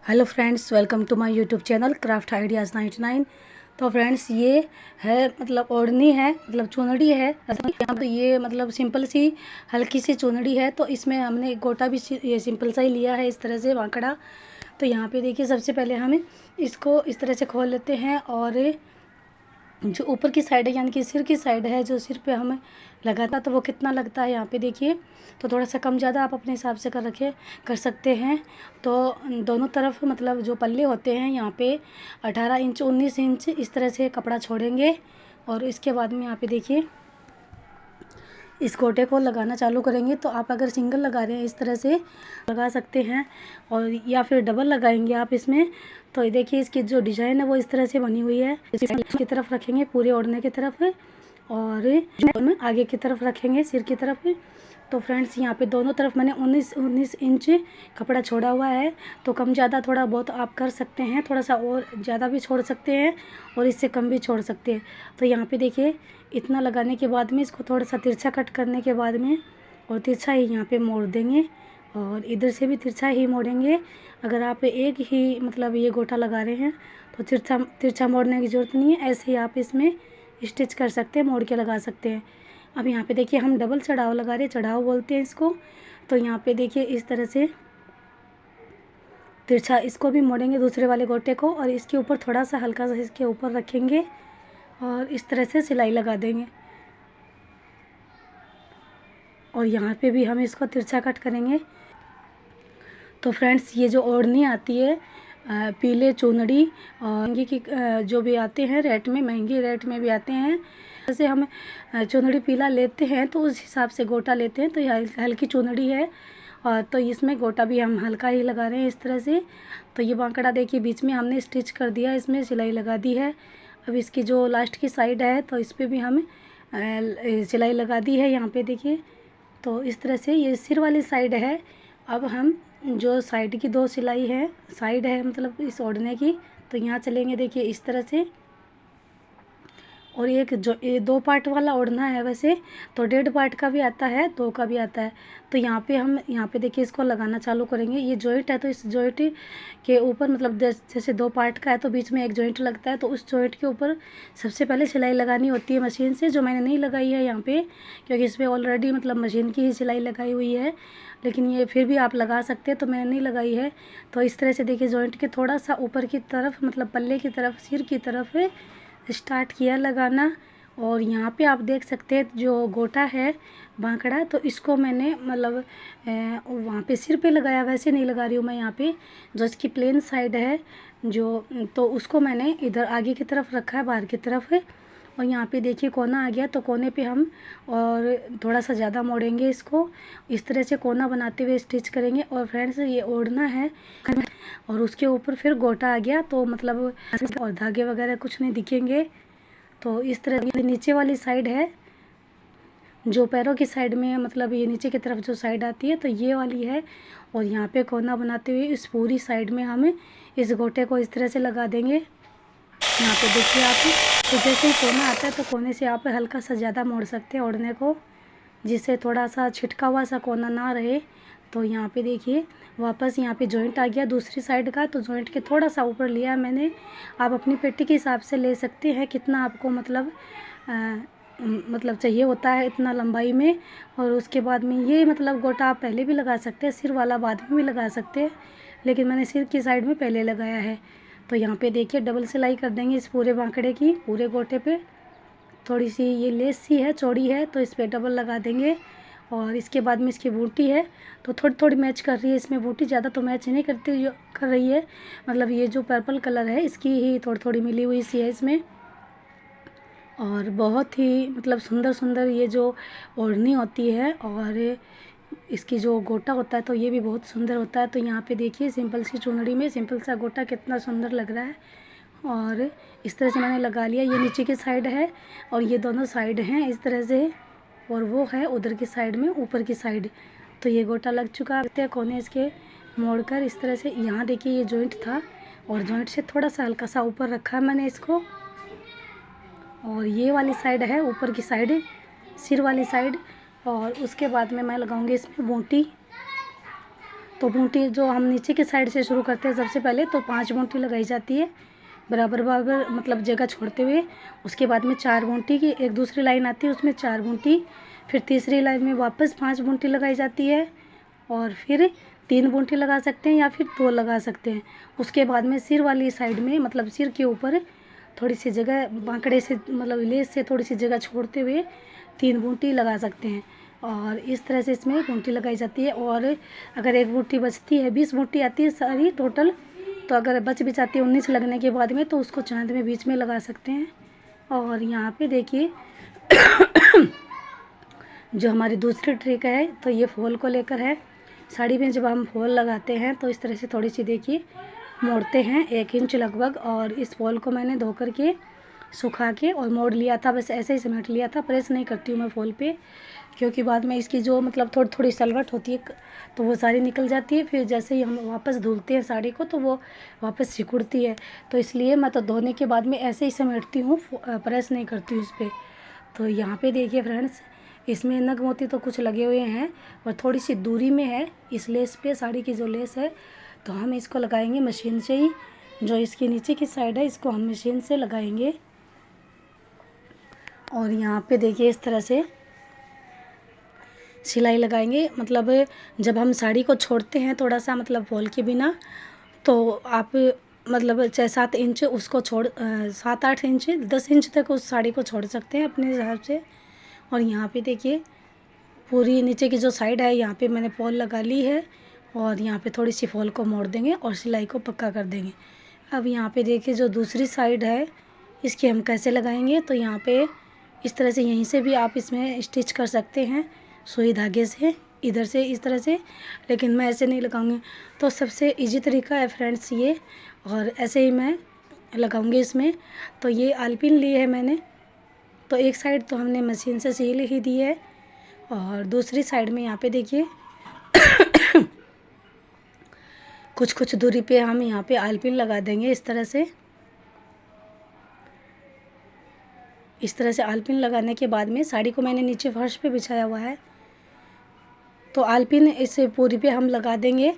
Hello friends, welcome to my YouTube channel craft ideas 99। तो friends, ये है मतलब ओढ़नी है, मतलब चुनरी है। यहाँ पे ये मतलब सिंपल सी हल्की सी चुनरी है। तो इसमें हमने एक गोटा भी ये सिंपल सा ही लिया है, इस तरह से वांकड़ा। तो यहाँ पे देखिए, सबसे पहले हम इसको इस तरह से खोल लेते हैं और जो ऊपर की साइड है यानी कि सिर की साइड है, जो सिर पे हमें लगाता तो वो कितना लगता है यहाँ पे देखिए। तो थोड़ा सा कम ज़्यादा आप अपने हिसाब से कर सकते हैं। तो दोनों तरफ मतलब जो पल्ले होते हैं यहाँ पे 18 इंच 19 इंच इस तरह से कपड़ा छोड़ेंगे। और इसके बाद में यहाँ पे देखिए, इस गोटे को लगाना चालू करेंगे। तो आप अगर सिंगल लगा रहे हैं इस तरह से लगा सकते हैं, और या फिर डबल लगाएंगे आप इसमें। तो ये देखिए, इसकी जो डिज़ाइन है वो इस तरह से बनी हुई है। की तरफ रखेंगे पूरे ओढ़ने की तरफ, और आगे की तरफ रखेंगे सिर की तरफ। तो फ्रेंड्स, यहाँ पे दोनों तरफ मैंने 19 इंच कपड़ा छोड़ा हुआ है। तो कम ज़्यादा थोड़ा बहुत आप कर सकते हैं, थोड़ा सा और ज़्यादा भी छोड़ सकते हैं और इससे कम भी छोड़ सकते हैं। तो यहाँ पे देखिए, इतना लगाने के बाद में इसको थोड़ा सा तिरछा कट करने के बाद में और तिरछा ही यहाँ पे मोड़ देंगे, और इधर से भी तिरछा ही मोड़ेंगे। अगर आप एक ही मतलब ये गोटा लगा रहे हैं तो तिरछा मोड़ने की ज़रूरत नहीं है, ऐसे ही आप इसमें स्टिच कर सकते हैं, मोड़ के लगा सकते हैं। अब यहाँ पे देखिए, हम डबल चढ़ाव लगा रहे हैं, चढ़ाव बोलते हैं इसको। तो यहाँ पे देखिए, इस तरह से तिरछा इसको भी मोड़ेंगे दूसरे वाले गोटे को, और इसके ऊपर थोड़ा सा हल्का सा इसके ऊपर रखेंगे और इस तरह से सिलाई लगा देंगे। और यहाँ पे भी हम इसको तिरछा कट करेंगे। तो फ्रेंड्स, ये जो ओढ़नी आती है पीले चुनरी महंगी की जो भी आते हैं रेट में, महंगी रेट में भी आते हैं। जैसे हम चुनरी पीला लेते हैं तो उस हिसाब से गोटा लेते हैं। तो ये हल्की चुनरी है, और तो इसमें गोटा भी हम हल्का ही लगा रहे हैं इस तरह से। तो ये बांकड़ा देखिए, बीच में हमने स्टिच कर दिया, इसमें सिलाई लगा दी है। अब इसकी जो लास्ट की साइड है तो इस पर भी हम सिलाई लगा दी है यहाँ पे देखिए। तो इस तरह से ये सिर वाली साइड है। अब हम जो साइड की दो सिलाई है, साइड है मतलब इस ओढ़ने की, तो यहाँ चलेंगे देखिए इस तरह से। और एक जो ये 2 पार्ट वाला ओढ़ना है वैसे, तो 1.5 पार्ट का भी आता है, 2 का भी आता है। तो यहाँ पे हम यहाँ पे देखिए इसको लगाना चालू करेंगे। ये जॉइंट है तो इस जॉइंट के ऊपर मतलब जैसे 2 पार्ट का है तो बीच में एक जॉइंट लगता है, तो उस जॉइंट के ऊपर सबसे पहले सिलाई लगानी होती है मशीन से, जो मैंने नहीं लगाई है यहाँ पे, क्योंकि इस पर ऑलरेडी मतलब मशीन की ही सिलाई लगाई हुई है। लेकिन ये फिर भी आप लगा सकते हैं, तो मैंने नहीं लगाई है। तो इस तरह से देखिए, जॉइंट के थोड़ा सा ऊपर की तरफ मतलब पल्ले की तरफ, सिर की तरफ स्टार्ट किया लगाना। और यहाँ पे आप देख सकते हैं जो गोटा है बांकड़ा, तो इसको मैंने मतलब वहाँ पे सिर पे लगाया, वैसे नहीं लगा रही हूँ मैं। यहाँ पे जो इसकी प्लेन साइड है जो, तो उसको मैंने इधर आगे की तरफ रखा है, बाहर की तरफ है। और यहाँ पे देखिए कोना आ गया, तो कोने पे हम और थोड़ा सा ज़्यादा मोड़ेंगे इसको, इस तरह से कोना बनाते हुए स्टिच करेंगे। और फ्रेंड्स, ये ओढ़ना है और उसके ऊपर फिर गोटा आ गया, तो मतलब और धागे वगैरह कुछ नहीं दिखेंगे। तो इस तरह नीचे वाली साइड है जो पैरों की साइड में है, मतलब ये नीचे की तरफ जो साइड आती है तो ये वाली है। और यहाँ पे कोना बनाते हुए इस पूरी साइड में हम इस गोटे को इस तरह से लगा देंगे। यहाँ पे देखिए आप, तो जैसे ही कोना आता है तो कोने से आप हल्का सा ज़्यादा मोड़ सकते हैं ओढ़ने को, जिससे थोड़ा सा छिटका हुआ सा कोना ना रहे। तो यहाँ पे देखिए, वापस यहाँ पे जॉइंट आ गया दूसरी साइड का, तो जॉइंट के थोड़ा सा ऊपर लिया मैंने। आप अपनी पेटी के हिसाब से ले सकते हैं, कितना आपको मतलब चाहिए होता है इतना लंबाई में। और उसके बाद में ये मतलब गोटा आप पहले भी लगा सकते हैं, सिर वाला बाद में भी लगा सकते हैं, लेकिन मैंने सिर की साइड में पहले लगाया है। तो यहाँ पे देखिए, डबल सिलाई कर देंगे इस पूरे बांकड़े की, पूरे गोटे पे। थोड़ी सी ये लेस सी है, चौड़ी है, तो इस पर डबल लगा देंगे। और इसके बाद में इसकी बूटी है, तो थोड़ी थोड़ी मैच कर रही है इसमें बूटी, ज़्यादा तो मैच नहीं कर रही है। मतलब ये जो पर्पल कलर है इसकी ही थोड़ी थोड़ी मिली हुई सी है इसमें। और बहुत ही मतलब सुंदर सुंदर ये जो ओढ़नी होती है, और इसकी जो गोटा होता है तो ये भी बहुत सुंदर होता है। तो यहाँ पे देखिए, सिंपल सी चुनरी में सिंपल सा गोटा कितना सुंदर लग रहा है। और इस तरह से मैंने लगा लिया। ये नीचे की साइड है और ये दोनों साइड हैं इस तरह से, और वो है उधर की साइड में ऊपर की साइड। तो ये गोटा लग चुका है। कोने इसके मोड़कर इस तरह से, यहाँ देखिए ये जॉइंट था और जॉइंट से थोड़ा सा हल्का सा ऊपर रखा है मैंने इसको। और ये वाली साइड है ऊपर की साइड, सिर वाली साइड। और उसके बाद में मैं लगाऊंगी इसमें बूटी। तो बूटी जो हम नीचे की साइड से शुरू करते हैं सबसे पहले, तो 5 बूटी लगाई जाती है बराबर बराबर, मतलब जगह छोड़ते हुए। उसके बाद में 4 बूटी की एक दूसरी लाइन आती है, उसमें 4 बूटी, फिर तीसरी लाइन में वापस 5 बूटी लगाई जाती है, और फिर 3 बूटी लगा सकते हैं या फिर 2 लगा सकते हैं। उसके बाद में सिर वाली साइड में, मतलब सिर के ऊपर थोड़ी सी जगह बांकड़े से, मतलब लेस से थोड़ी सी जगह छोड़ते हुए 3 बूटी लगा सकते हैं, और इस तरह से इसमें बूटी लगाई जाती है। और अगर एक बूटी बचती है, 20 बूटी आती है सारी टोटल, तो अगर बच भी जाती है 19 लगने के बाद में, तो उसको चाँद में बीच में लगा सकते हैं। और यहाँ पे देखिए जो हमारी दूसरी ट्रिक है, तो ये फॉल को लेकर है। साड़ी में जब हम फॉल लगाते हैं तो इस तरह से थोड़ी सी देखिए मोड़ते हैं 1 इंच लगभग, और इस फॉल को मैंने धो करके सुखा के और मोड़ लिया था, बस ऐसे ही समेट लिया था। प्रेस नहीं करती हूँ मैं फॉल पे, क्योंकि बाद में इसकी जो मतलब थोड़ी थोड़ी सलवट होती है तो वो सारी निकल जाती है। फिर जैसे ही हम वापस धुलते हैं साड़ी को तो वो वापस सिकुड़ती है, तो इसलिए मैं तो धोने के बाद में ऐसे ही समेटती हूँ, प्रेस नहीं करती हूँ इस पर। तो यहाँ पे देखिए फ्रेंड्स, इसमें नग मोती तो कुछ लगे हुए हैं और थोड़ी सी दूरी में है इस लेस पे, साड़ी की जो लेस है, तो हम इसको लगाएंगे मशीन से ही। जो इसकी नीचे की साइड है इसको हम मशीन से लगाएंगे। और यहाँ पे देखिए इस तरह से सिलाई लगाएंगे। मतलब जब हम साड़ी को छोड़ते हैं थोड़ा सा, मतलब फॉल के बिना, तो आप मतलब 6-7 इंच उसको छोड़ 7-8 इंच 10 इंच तक उस साड़ी को छोड़ सकते हैं अपने हिसाब से। और यहाँ पे देखिए पूरी नीचे की जो साइड है यहाँ पे मैंने फॉल लगा ली है, और यहाँ पे थोड़ी सी फॉल को मोड़ देंगे और सिलाई को पक्का कर देंगे। अब यहाँ पे देखिए जो दूसरी साइड है इसकी हम कैसे लगाएंगे, तो यहाँ पे इस तरह से यहीं से भी आप इसमें स्टिच कर सकते हैं सुई धागे से, इधर से इस तरह से, लेकिन मैं ऐसे नहीं लगाऊंगी। तो सबसे इजी तरीका है फ्रेंड्स ये, और ऐसे ही मैं लगाऊंगी इसमें। तो ये आलपिन ली है मैंने, तो एक साइड तो हमने मशीन से सिल ही दी है, और दूसरी साइड में यहाँ पे देखिए कुछ कुछ दूरी पे हम यहाँ पे आलपिन लगा देंगे इस तरह से। इस तरह से आलपिन लगाने के बाद में साड़ी को मैंने नीचे फर्श पे बिछाया हुआ है, तो आलपिन इस पूरी पे हम लगा देंगे,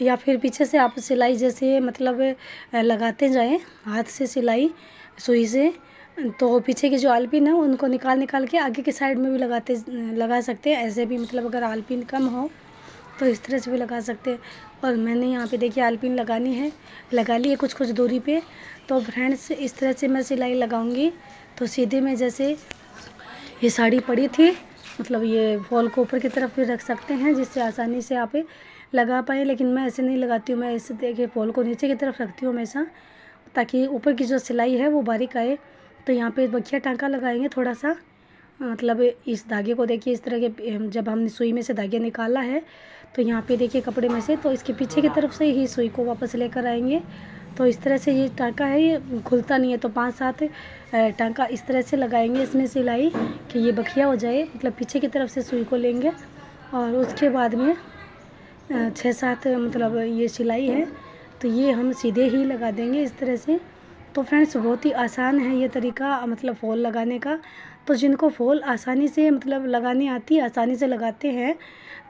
या फिर पीछे से आप सिलाई जैसे मतलब लगाते जाएं हाथ से सिलाई सुई से, तो पीछे की जो आलपिन है उनको निकाल निकाल के आगे की साइड में भी लगा सकते हैं। ऐसे भी मतलब अगर आलपिन कम हो तो इस तरह से भी लगा सकते हैं। और मैंने यहाँ पे देखिए आलपिन लगा ली है कुछ कुछ दूरी पे। तो फ्रेंड्स इस तरह से मैं सिलाई लगाऊंगी, तो सीधे में जैसे ये साड़ी पड़ी थी, मतलब ये फॉल को ऊपर की तरफ भी रख सकते हैं जिससे आसानी से आप लगा पाएँ, लेकिन मैं ऐसे नहीं लगाती हूँ। मैं इसे देखिए फॉल को नीचे की तरफ रखती हूँ हमेशा, ताकि ऊपर की जो सिलाई है वो बारीक आए। तो यहाँ पे बखिया टांका लगाएंगे थोड़ा सा, मतलब इस धागे को देखिए इस तरह के, जब हमने सुई में से धागे निकाला है तो यहाँ पे देखिए कपड़े में से, तो इसके पीछे की तरफ से ही सुई को वापस लेकर आएंगे। तो इस तरह से ये टांका है, ये खुलता नहीं है, तो 5-7 टांका इस तरह से लगाएंगे इसमें सिलाई कि ये बखिया हो जाए। मतलब पीछे की तरफ से सुई को लेंगे और उसके बाद में 6-7 मतलब ये सिलाई है, तो ये हम सीधे ही लगा देंगे इस तरह से। तो फ्रेंड्स बहुत ही आसान है ये तरीका, मतलब फॉल लगाने का। तो जिनको फॉल आसानी से मतलब लगानी आती है, आसानी से लगाते हैं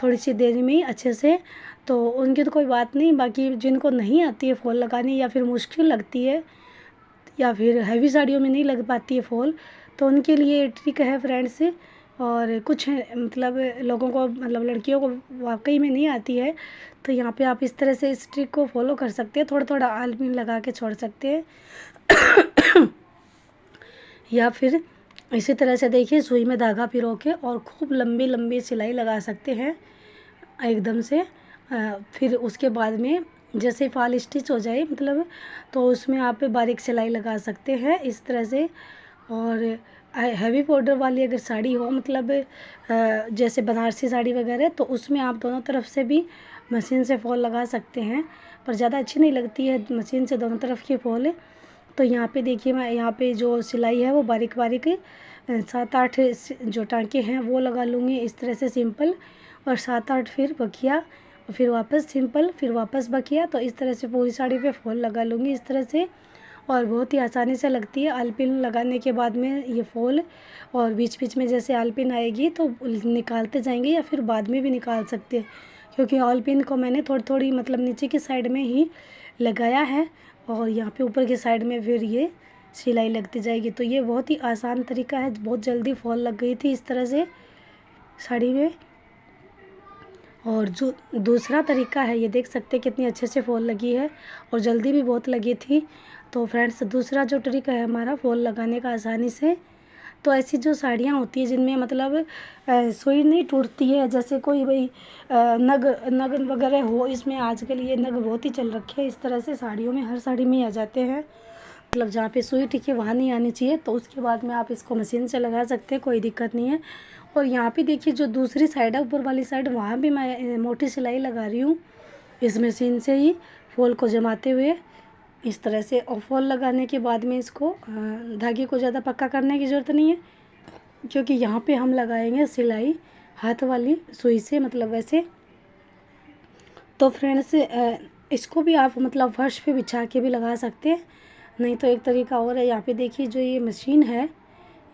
थोड़ी सी देर में ही अच्छे से, तो उनकी तो कोई बात नहीं। बाकी जिनको नहीं आती है फॉल लगानी, या फिर मुश्किल लगती है, या फिर हैवी साड़ियों में नहीं लग पाती है फॉल, तो उनके लिए ट्रिक है फ्रेंड्स। और कुछ मतलब लोगों को, मतलब लड़कियों को वाकई में नहीं आती है, तो यहाँ पे आप इस तरह से इस ट्रिक को फॉलो कर सकते हैं। थोड़ा थोड़ा आलपिन लगा के छोड़ सकते हैं या फिर इसी तरह से देखिए सुई में धागा पिरो के और खूब लंबी लंबी सिलाई लगा सकते हैं एकदम से। फिर उसके बाद में जैसे फॉल स्टिच हो जाए मतलब, तो उसमें आप बारीक सिलाई लगा सकते हैं इस तरह से। और हैवी बॉर्डर वाली अगर साड़ी हो, मतलब जैसे बनारसी साड़ी वगैरह, तो उसमें आप दोनों तरफ से भी मशीन से फॉल लगा सकते हैं, पर ज़्यादा अच्छी नहीं लगती है मशीन से दोनों तरफ की फॉल। तो यहाँ पे देखिए मैं यहाँ पे जो सिलाई है वो बारीक बारीक 7-8 जो टाँके हैं वो लगा लूँगी इस तरह से सिंपल, और 7-8 फिर बखिया, फिर वापस सिंपल, फिर वापस बखिया। तो इस तरह से पूरी साड़ी पे फॉल लगा लूँगी इस तरह से, और बहुत ही आसानी से लगती है। आलपिन लगाने के बाद में ये फॉल, और बीच बीच में जैसे आलपिन आएगी तो निकालते जाएंगे, या फिर बाद में भी निकाल सकते हैं, क्योंकि ऑल पिन को मैंने थोड़ी थोड़ी मतलब नीचे की साइड में ही लगाया है और यहाँ पे ऊपर की साइड में फिर ये सिलाई लगती जाएगी। तो ये बहुत ही आसान तरीका है, बहुत जल्दी फॉल लग गई थी इस तरह से साड़ी में। और जो दूसरा तरीका है, ये देख सकते हैं कितनी अच्छे से फॉल लगी है और जल्दी भी बहुत लगी थी। तो फ्रेंड्स, दूसरा जो ट्रिक है हमारा फॉल लगाने का आसानी से, तो ऐसी जो साड़ियाँ होती है जिनमें मतलब सुई नहीं टूटती है, जैसे कोई भाई नग नग वगैरह हो, इसमें आजकल ये नग बहुत ही चल रखे हैं, इस तरह से साड़ियों में हर साड़ी में आ जाते हैं, मतलब जहाँ पे सुई टिके वहाँ नहीं आनी चाहिए। तो उसके बाद में आप इसको मशीन से लगा सकते हैं, कोई दिक्कत नहीं है। और यहाँ पे देखिए जो दूसरी साइड है, ऊपर वाली साइड, वहाँ भी मैं मोटी सिलाई लगा रही हूँ इस मशीन से ही, फॉल को जमाते हुए इस तरह से। और फॉल लगाने के बाद में इसको धागे को ज़्यादा पक्का करने की ज़रूरत नहीं है, क्योंकि यहाँ पे हम लगाएंगे सिलाई हाथ वाली सुई से, मतलब वैसे। तो फ्रेंड्स, इसको भी आप मतलब फर्श पे बिछा के भी लगा सकते हैं, नहीं तो एक तरीका और है। यहाँ पे देखिए जो ये मशीन है,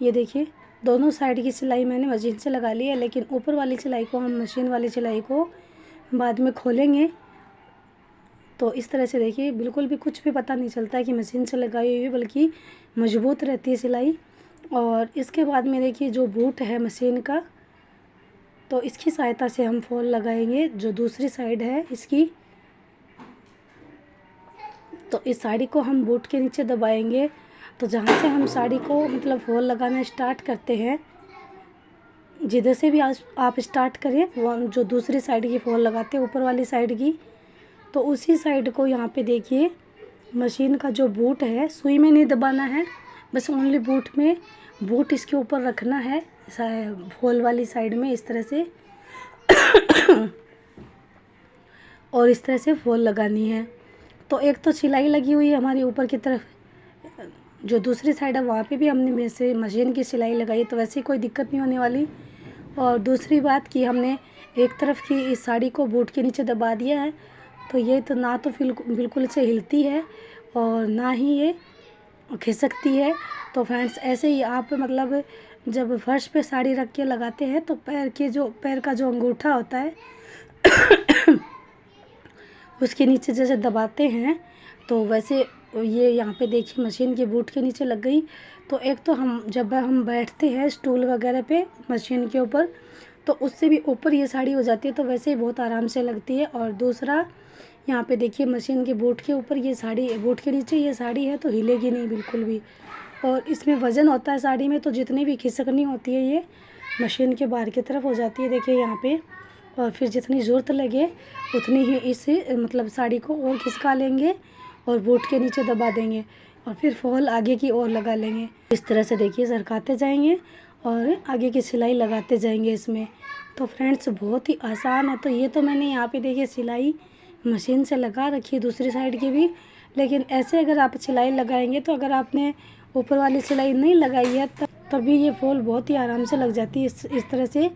ये देखिए दोनों साइड की सिलाई मैंने मशीन से लगा ली है, लेकिन ऊपर वाली सिलाई को हम मशीन वाली सिलाई को बाद में खोलेंगे। तो इस तरह से देखिए बिल्कुल भी कुछ भी पता नहीं चलता है कि मशीन से लगाई हुई है, बल्कि मजबूत रहती है सिलाई। और इसके बाद में देखिए जो बूट है मशीन का, तो इसकी सहायता से हम फॉल लगाएंगे जो दूसरी साइड है इसकी। तो इस साड़ी को हम बूट के नीचे दबाएंगे, तो जहाँ से हम साड़ी को मतलब फॉल लगाना स्टार्ट करते हैं, जिधर से भी आप स्टार्ट करें, वो जो दूसरी साइड की फॉल लगाते हैं ऊपर वाली साइड की, तो उसी साइड को यहाँ पे देखिए मशीन का जो बूट है, सुई में नहीं दबाना है, बस ओनली बूट में, बूट इसके ऊपर रखना है फॉल वाली साइड में इस तरह से और इस तरह से फॉल लगानी है। तो एक तो सिलाई लगी हुई है हमारी ऊपर की तरफ, जो दूसरी साइड है वहाँ पे भी हमने वैसे मशीन की सिलाई लगाई, तो वैसे कोई दिक्कत नहीं होने वाली। और दूसरी बात कि हमने एक तरफ की इस साड़ी को बूट के नीचे दबा दिया है, तो ये तो ना तो बिल्कुल से हिलती है और ना ही ये खिसकती है। तो फ्रेंड्स, ऐसे ही आप मतलब जब फर्श पे साड़ी रख के लगाते हैं, तो पैर का जो अंगूठा होता है उसके नीचे जैसे दबाते हैं, तो वैसे ये यहाँ पे देखिए मशीन के बूट के नीचे लग गई। तो एक तो जब हम बैठते हैं स्टूल वगैरह पे मशीन के ऊपर, तो उससे भी ऊपर ये साड़ी हो जाती है, तो वैसे ही बहुत आराम से लगती है। और दूसरा, यहाँ पे देखिए मशीन के बूट के ऊपर ये साड़ी, बूट के नीचे ये साड़ी है, तो हिलेगी नहीं बिल्कुल भी। और इसमें वज़न होता है साड़ी में, तो जितनी भी खिसकनी होती है ये मशीन के बाहर की तरफ हो जाती है, देखिए यहाँ पे। और फिर जितनी ज़रूरत लगे उतनी ही इस मतलब साड़ी को और खिसका लेंगे और बूट के नीचे दबा देंगे और फिर फॉल आगे की ओर लगा लेंगे। इस तरह से देखिए सरकाते जाएंगे और आगे की सिलाई लगाते जाएंगे इसमें। तो फ्रेंड्स, बहुत ही आसान है। तो ये तो मैंने यहाँ पे देखिए सिलाई मशीन से लगा रखी है दूसरी साइड की भी, लेकिन ऐसे अगर आप सिलाई लगाएंगे, तो अगर आपने ऊपर वाली सिलाई नहीं लगाई है तभी ये फॉल बहुत ही आराम से लग जाती है इस तरह से।